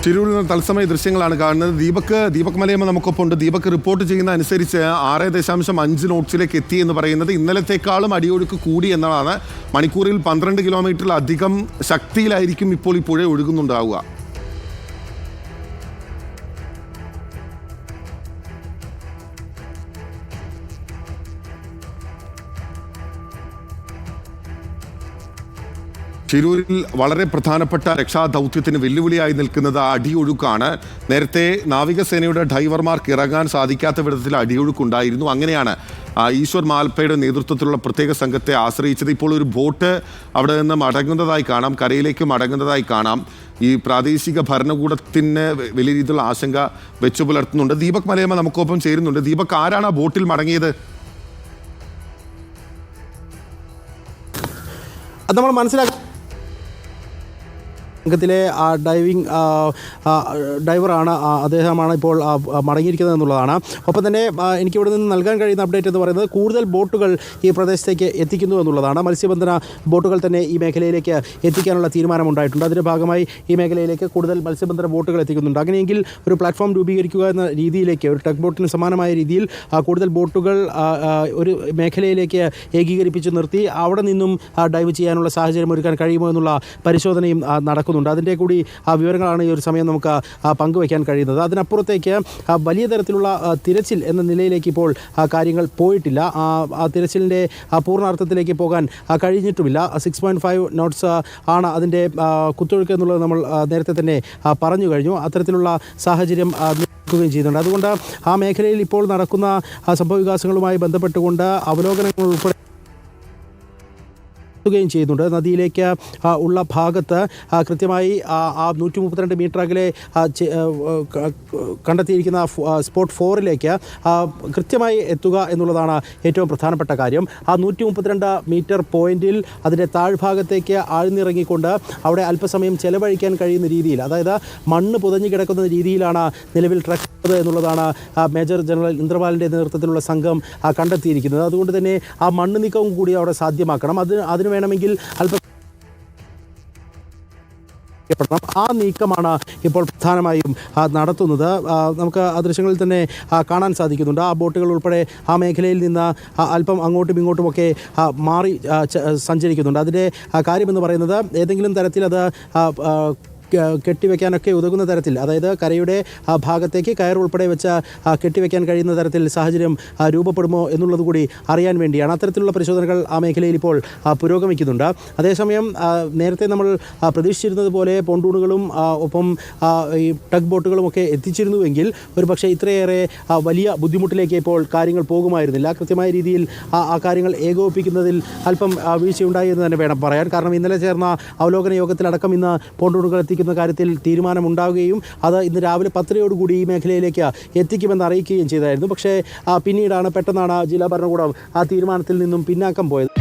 തിരൂരിൽ നിന്ന് തത്സമയ ദൃശ്യങ്ങളാണ് കാണുന്നത്. ദീപക് മലയമ്മ നമുക്കൊപ്പം ഉണ്ട്. ദീപക് റിപ്പോർട്ട് ചെയ്യുന്ന അനുസരിച്ച് 6.5 നോട്ട്സിലേക്ക് എത്തി എന്ന് പറയുന്നത് ഇന്നലത്തെക്കാളും അടിയൊഴുക്ക് കൂടി എന്നതാണ്. മണിക്കൂറിൽ 12 കിലോമീറ്ററിലധികം ശക്തിയിലായിരിക്കും ഇപ്പോൾ ഈ പുഴ ഒഴുകുന്നുണ്ടാവുക. തിരൂരിൽ വളരെ പ്രധാനപ്പെട്ട രക്ഷാദൗത്യത്തിന് വെല്ലുവിളിയായി നിൽക്കുന്നത് അടിയൊഴുക്കാണ്. നേരത്തെ നാവികസേനയുടെ ഡൈവർമാർക്ക് ഇറങ്ങാൻ സാധിക്കാത്ത വിധത്തിൽ അടിയൊഴുക്കുണ്ടായിരുന്നു. അങ്ങനെയാണ് ഈശ്വർ മാൽപ്പയുടെ നേതൃത്വത്തിലുള്ള പ്രത്യേക സംഘത്തെ ആശ്രയിച്ചത്. ഇപ്പോൾ ഒരു ബോട്ട് അവിടെ നിന്ന് മടങ്ങുന്നതായി കാണാം, കരയിലേക്ക് മടങ്ങുന്നതായി കാണാം. ഈ പ്രാദേശിക ഭരണകൂടത്തിന് വലിയ രീതിയിലുള്ള ആശങ്ക വെച്ചു പുലർത്തുന്നുണ്ട്. ദീപക് മലയമ്മ നമുക്കൊപ്പം ചേരുന്നുണ്ട്. ദീപക്, ആരാണ് ആ ബോട്ടിൽ മടങ്ങിയത്? അത് നമ്മൾ മനസ്സിലാക്കി. സംഘത്തിലെ ഡൈവറാണ്, അദ്ദേഹമാണ് ഇപ്പോൾ മടങ്ങിയിരിക്കുന്നത് എന്നുള്ളതാണ്. ഒപ്പം തന്നെ എനിക്കിവിടെ നിന്ന് നൽകാൻ കഴിയുന്ന അപ്ഡേറ്റ് എന്ന് പറയുന്നത് കൂടുതൽ ബോട്ടുകൾ ഈ പ്രദേശത്തേക്ക് എത്തിക്കുന്നു എന്നുള്ളതാണ്. മത്സ്യബന്ധന ബോട്ടുകൾ തന്നെ ഈ മേഖലയിലേക്ക് എത്തിക്കാനുള്ള തീരുമാനമുണ്ടായിട്ടുണ്ട്. അതിൻ്റെ ഭാഗമായി ഈ മേഖലയിലേക്ക് കൂടുതൽ മത്സ്യബന്ധന ബോട്ടുകൾ എത്തിക്കുന്നുണ്ട്. അങ്ങനെയെങ്കിൽ ഒരു പ്ലാറ്റ്ഫോം രൂപീകരിക്കുക എന്ന രീതിയിലേക്ക്, ഒരു ടഗ് ബോട്ടിന് സമാനമായ രീതിയിൽ കൂടുതൽ ബോട്ടുകൾ ഒരു മേഖലയിലേക്ക് ഏകീകരിപ്പിച്ച് നിർത്തി അവിടെ നിന്നും ഡൈവ് ചെയ്യാനുള്ള സാഹചര്യം ഒരുക്കാൻ കഴിയുമോ എന്നുള്ള പരിശോധനയും നടക്കുന്നു. അതിൻ്റെ കൂടി വിവരങ്ങളാണ് ഈ ഒരു സമയം നമുക്ക് പങ്കുവയ്ക്കാൻ കഴിയുന്നത്. അതിനപ്പുറത്തേക്ക് വലിയ തരത്തിലുള്ള തിരച്ചിൽ എന്ന നിലയിലേക്ക് ഇപ്പോൾ കാര്യങ്ങൾ പോയിട്ടില്ല. ആ തിരച്ചിലിൻ്റെ പൂർണ്ണാർത്ഥത്തിലേക്ക് പോകാൻ കഴിഞ്ഞിട്ടുമില്ല. 6.5 നോട്ട്സ് ആണ് അതിൻ്റെ കുത്തൊഴുക്ക് എന്നുള്ളത് നമ്മൾ നേരത്തെ തന്നെ പറഞ്ഞു കഴിഞ്ഞു. അത്തരത്തിലുള്ള സാഹചര്യം ുകയും ചെയ്യുന്നുണ്ട്. അതുകൊണ്ട് ആ മേഖലയിൽ ഇപ്പോൾ നടക്കുന്ന സംഭവവികാസങ്ങളുമായി ബന്ധപ്പെട്ടുകൊണ്ട് അവലോകനങ്ങൾ ഉൾപ്പെടെ ുകയും ചെയ്യുന്നുണ്ട്. നദിയിലേക്ക് ഉള്ള ഭാഗത്ത് കൃത്യമായി ആ 132 മീറ്റർ അകലെ കണ്ടെത്തിയിരിക്കുന്ന സ്പോട്ട് 4ലേക്ക് കൃത്യമായി എത്തുക എന്നുള്ളതാണ് ഏറ്റവും പ്രധാനപ്പെട്ട കാര്യം. ആ 132 മീറ്റർ പോയിന്റിൽ അതിൻ്റെ താഴ്ഭാഗത്തേക്ക് ആഴ്ന്നിറങ്ങിക്കൊണ്ട് അവിടെ അല്പസമയം ചെലവഴിക്കാൻ കഴിയുന്ന രീതിയിൽ, അതായത് മണ്ണ് പുതഞ്ഞു കിടക്കുന്ന രീതിയിലാണ് നിലവിൽ ട്രക്ക് എന്നുള്ളതാണ് മേജർ ജനറൽ ഇന്ദ്രപാലിൻ്റെ നേതൃത്വത്തിലുള്ള സംഘം കണ്ടെത്തിയിരിക്കുന്നത്. അതുകൊണ്ട് തന്നെ ആ മണ്ണ് നീക്കവും കൂടി അവിടെ സാധ്യമാക്കണം. അതിന് വേണമെങ്കിൽ അല്പം ആ നീക്കമാണ് ഇപ്പോൾ പ്രധാനമായും നടത്തുന്നത്. നമുക്ക് ആ ദൃശ്യങ്ങളിൽ തന്നെ കാണാൻ സാധിക്കുന്നുണ്ട്. ആ ബോട്ടുകൾ ഉൾപ്പെടെ ആ മേഖലയിൽ നിന്ന് അല്പം അങ്ങോട്ടും ഇങ്ങോട്ടുമൊക്കെ മാറി സഞ്ചരിക്കുന്നുണ്ട്. അതിൻ്റെ കാര്യമെന്ന് പറയുന്നത് ഏതെങ്കിലും തരത്തിൽ അത് കെട്ടിവെക്കാനൊക്കെ ഉതകുന്ന തരത്തിൽ, അതായത് കരയുടെ ഭാഗത്തേക്ക് കയർ ഉൾപ്പെടെ വെച്ച് കെട്ടിവെക്കാൻ കഴിയുന്ന തരത്തിൽ സാഹചര്യം രൂപപ്പെടുമോ എന്നുള്ളത് കൂടി അറിയാൻ വേണ്ടിയാണ്. അത്തരത്തിലുള്ള പരിശോധനകൾ ആ മേഖലയിൽ ഇപ്പോൾ പുരോഗമിക്കുന്നുണ്ട്. അതേസമയം നേരത്തെ നമ്മൾ പ്രതീക്ഷിച്ചിരുന്നത് പോലെ പോണ്ടൂണുകളും ഒപ്പം ഈ ടഗ് ബോട്ടുകളും ഒക്കെ എത്തിച്ചിരുന്നുവെങ്കിൽ ഒരു പക്ഷേ ഇത്രയേറെ വലിയ ബുദ്ധിമുട്ടിലേക്ക് ഇപ്പോൾ കാര്യങ്ങൾ പോകുമായിരുന്നില്ല. കൃത്യമായ രീതിയിൽ ആ കാര്യങ്ങൾ ഏകോപിപ്പിക്കുന്നതിൽ അല്പം വീഴ്ചയുണ്ടായി എന്ന് തന്നെ വേണം പറയാൻ. കാരണം ഇന്നലെ ചേർന്ന അവലോകന യോഗത്തിലടക്കം ഇന്ന് പോണ്ടൂണുകൾ എത്തിക്കുന്ന കാര്യത്തിൽ തീരുമാനമുണ്ടാവുകയും അത് ഇന്ന് രാവിലെ 10:00 ഈ മേഖലയിലേക്ക് എത്തിക്കുമെന്ന് അറിയിക്കുകയും ചെയ്തായിരുന്നു. പക്ഷേ പിന്നീടാണ് പെട്ടെന്നാണ് ജില്ലാ ഭരണകൂടം ആ തീരുമാനത്തിൽ നിന്നും പിന്നാക്കം പോയത്.